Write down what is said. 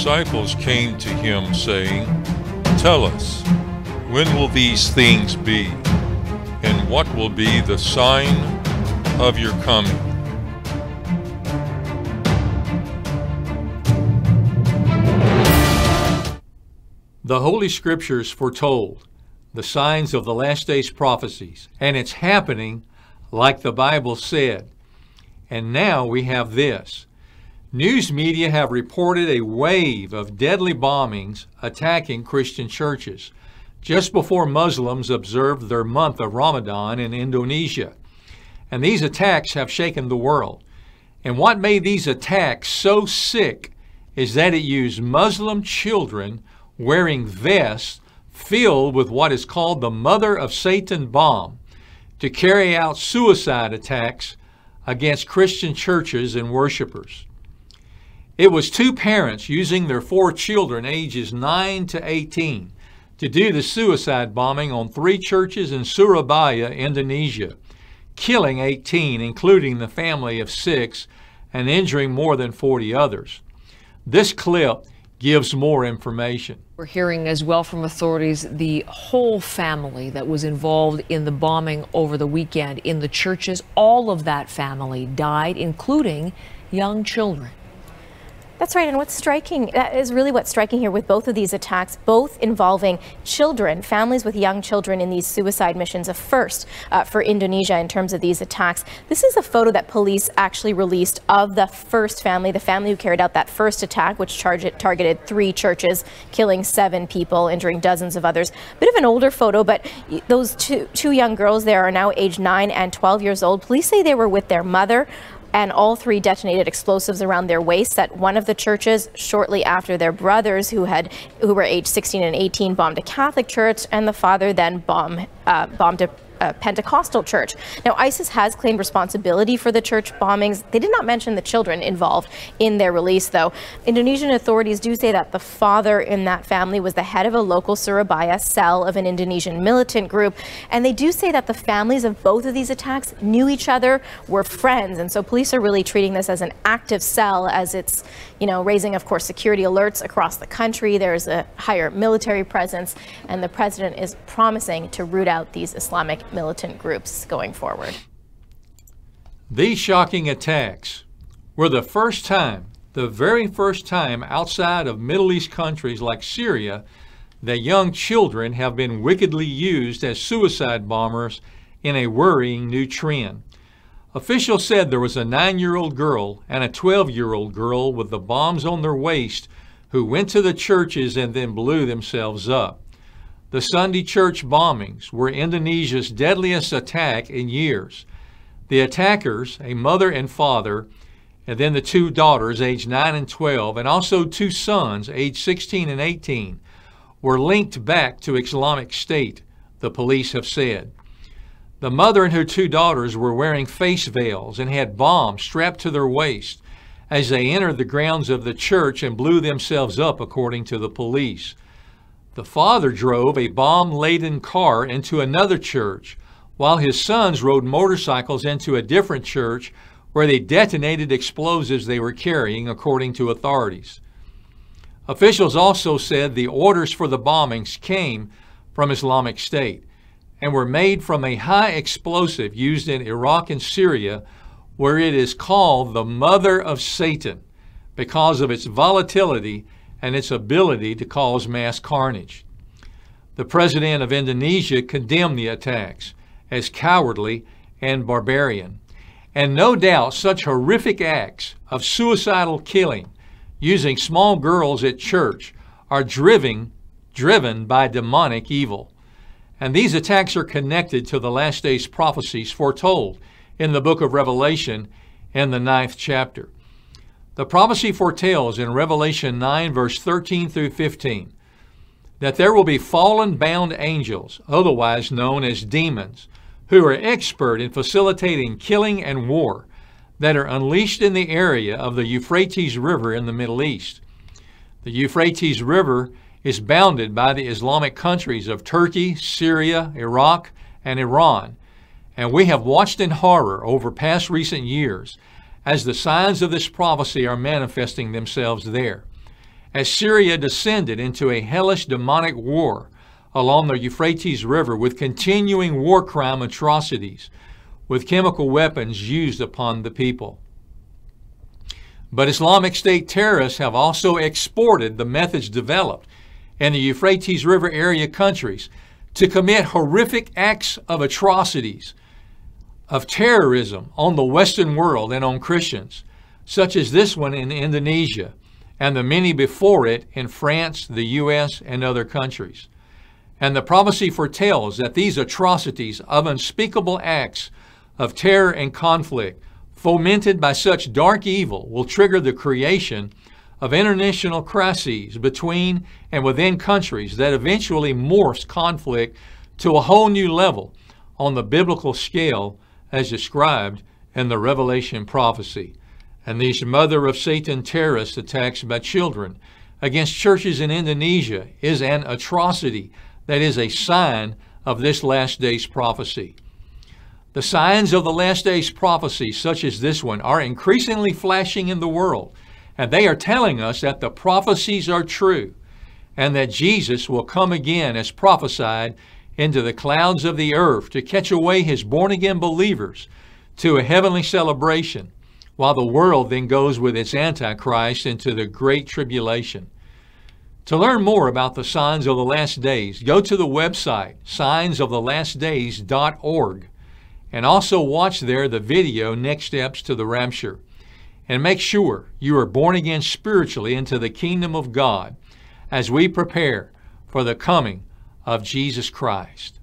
disciples came to him, saying, "Tell us, when will these things be? And what will be the sign of your coming?" The Holy Scriptures foretold the signs of the last days prophecies, and it's happening like the Bible said. And now we have this. News media have reported a wave of deadly bombings attacking Christian churches just before Muslims observed their month of Ramadan in Indonesia. And these attacks have shaken the world. And what made these attacks so sick is that it used Muslim children wearing vests filled with what is called the Mother of Satan bomb to carry out suicide attacks against Christian churches and worshipers. It was two parents using their 4 children ages 9 to 18 to do the suicide bombing on 3 churches in Surabaya, Indonesia, killing 18, including the family of 6, and injuring more than 40 others. This clip gives more information. We're hearing as well from authorities the whole family that was involved in the bombing over the weekend in the churches, all of that family died, including young children. That's right, and what's striking, that is really what's striking here with both of these attacks, both involving children, families with young children in these suicide missions, a first for Indonesia in terms of these attacks. This is a photo that police actually released of the first family, the family who carried out that first attack, which targeted 3 churches, killing 7 people, injuring dozens of others. Bit of an older photo, but those two young girls there are now aged 9 and 12 years old. Police say they were with their mother, and all 3 detonated explosives around their waists at one of the churches shortly after their brothers, who were aged 16 and 18, bombed a Catholic church, and the father then bombed a Pentecostal church. Now, ISIS has claimed responsibility for the church bombings. They did not mention the children involved in their release, though. Indonesian authorities do say that the father in that family was the head of a local Surabaya cell of an Indonesian militant group, and they do say that the families of both of these attacks knew each other, were friends, and so police are really treating this as an active cell, as it's, raising, of course, security alerts across the country. There's a higher military presence, and the president is promising to root out these Islamic militant groups going forward. These shocking attacks were the very first time outside of Middle East countries like Syria that young children have been wickedly used as suicide bombers in a worrying new trend. Officials said there was a 9-year-old girl and a 12-year-old girl with the bombs on their waist who went to the churches and then blew themselves up. The Sunday church bombings were Indonesia's deadliest attack in years. The attackers, a mother and father, and then the 2 daughters aged 9 and 12, and also 2 sons aged 16 and 18, were linked back to Islamic State, the police have said. The mother and her 2 daughters were wearing face veils and had bombs strapped to their waist as they entered the grounds of the church and blew themselves up, according to the police. The father drove a bomb-laden car into another church, while his sons rode motorcycles into a different church where they detonated explosives they were carrying, according to authorities. Officials also said the orders for the bombings came from Islamic State and were made from a high explosive used in Iraq and Syria, where it is called the Mother of Satan because of its volatility and its ability to cause mass carnage. The president of Indonesia condemned the attacks as cowardly and barbarian. And no doubt such horrific acts of suicidal killing using small girls at church are driven by demonic evil. And these attacks are connected to the last days prophecies foretold in the book of Revelation in the 9th chapter. The prophecy foretells in Revelation 9, verse 13 through 15, that there will be fallen bound angels, otherwise known as demons, who are expert in facilitating killing and war, that are unleashed in the area of the Euphrates River in the Middle East. The Euphrates River is bounded by the Islamic countries of Turkey, Syria, Iraq, and Iran, and we have watched in horror over past recent years as the signs of this prophecy are manifesting themselves there. as Syria descended into a hellish demonic war along the Euphrates River with continuing war crime atrocities, with chemical weapons used upon the people. But Islamic State terrorists have also exported the methods developed in the Euphrates River area countries to commit horrific acts of atrocities, of terrorism on the Western world and on Christians, such as this one in Indonesia and the many before it in France, the U.S., and other countries. And the prophecy foretells that these atrocities of unspeakable acts of terror and conflict fomented by such dark evil will trigger the creation of international crises between and within countries that eventually morphs conflict to a whole new level on the biblical scale as described in the Revelation prophecy. And these mother of Satan terrorist attacks by children against churches in Indonesia is an atrocity that is a sign of this last days prophecy. The signs of the last days prophecy, such as this one, are increasingly flashing in the world, and they are telling us that the prophecies are true and that Jesus will come again as prophesied into the clouds of the earth to catch away his born-again believers to a heavenly celebration, while the world then goes with its Antichrist into the great tribulation. To learn more about the signs of the last days, go to the website signsofTheLastDays.org and also watch there the video Next Steps to the Rapture. And make sure you are born again spiritually into the kingdom of God as we prepare for the coming of Jesus Christ.